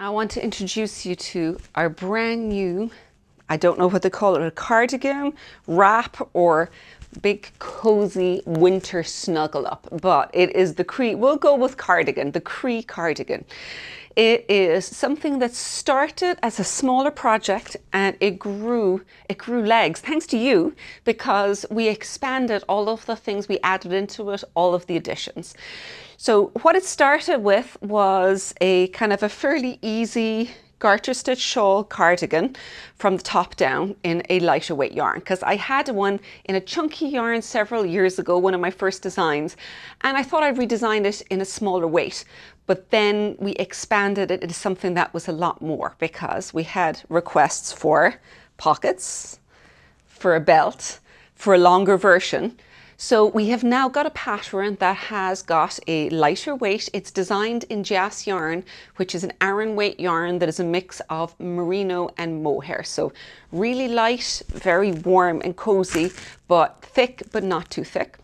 I want to introduce you to our brand new, I don't know what they call it, a cardigan, wrap, or big cozy winter snuggle up, but it is the Chroi, we'll go with cardigan, the Chroi Cardigan. It is something that started as a smaller project and it grew legs, thanks to you, because we expanded all of the things we added into it, all of the additions. So what it started with was a kind of a fairly easy garter stitch shawl cardigan from the top down in a lighter weight yarn, because I had one in a chunky yarn several years ago, one of my first designs, and I thought I'd redesign it in a smaller weight. But then we expanded it into something that was a lot more, because we had requests for pockets, for a belt, for a longer version. So we have now got a pattern that has got a lighter weight. It's designed in jas yarn, which is an Aran weight yarn that is a mix of merino and mohair. So really light, very warm and cozy, but thick, but not too thick.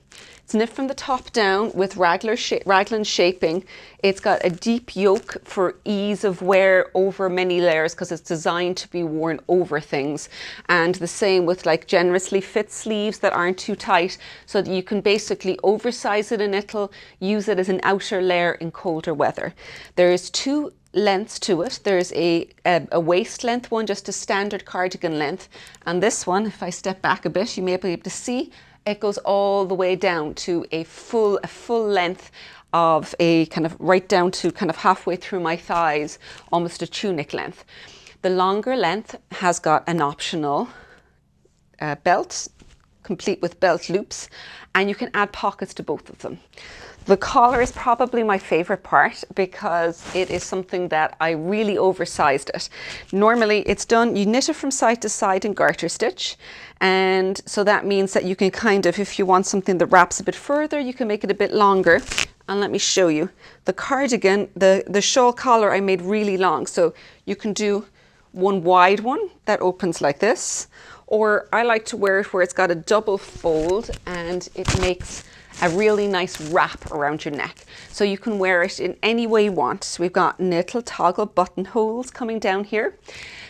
It's knit from the top down with raglan shaping. It's got a deep yoke for ease of wear over many layers, because it's designed to be worn over things. And the same with like generously fit sleeves that aren't too tight, so that you can basically oversize it a little, use it as an outer layer in colder weather. There's two lengths to it. There's a waist length one, just a standard cardigan length. And this one, if I step back a bit, you may be able to see, it goes all the way down to a full length of a kind of right down to kind of halfway through my thighs, almost a tunic length. The longer length has got an optional belt, complete with belt loops, and you can add pockets to both of them. The collar is probably my favorite part, because it is something that I really oversized it. Normally it's done, you knit it from side to side in garter stitch. And so that means that you can kind of, if you want something that wraps a bit further, you can make it a bit longer. And let me show you. The cardigan, the shawl collar I made really long. So you can do one wide one that opens like this, or I like to wear it where it's got a double fold and it makes a really nice wrap around your neck. So you can wear it in any way you want. So we've got little toggle buttonholes coming down here.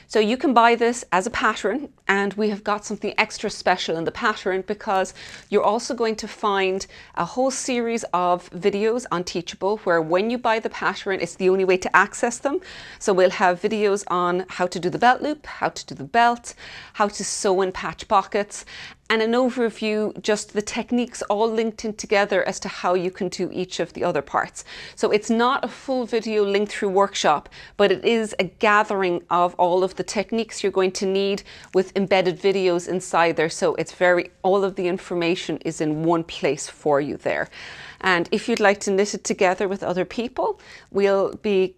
So you can buy this as a pattern, and we have got something extra special in the pattern, because you're also going to find a whole series of videos on Teachable, where when you buy the pattern, it's the only way to access them. So we'll have videos on how to do the belt loop, how to do the belt, how to sew and patch pockets, and an overview, just the techniques all linked in together as to how you can do each of the other parts. So it's not a full video linked through workshop, but it is a gathering of all of the techniques you're going to need with embedded videos inside there. So it's all of the information is in one place for you there. And if you'd like to knit it together with other people, we'll be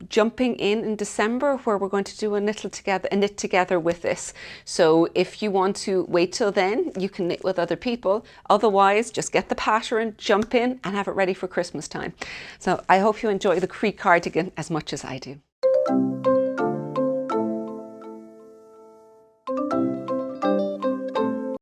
jumping in December, where we're going to do a knit together with this. So if you want to wait till then, you can knit with other people. Otherwise, just get the pattern, jump in and have it ready for Christmas time. So I hope you enjoy the Chroi Cardigan as much as I do.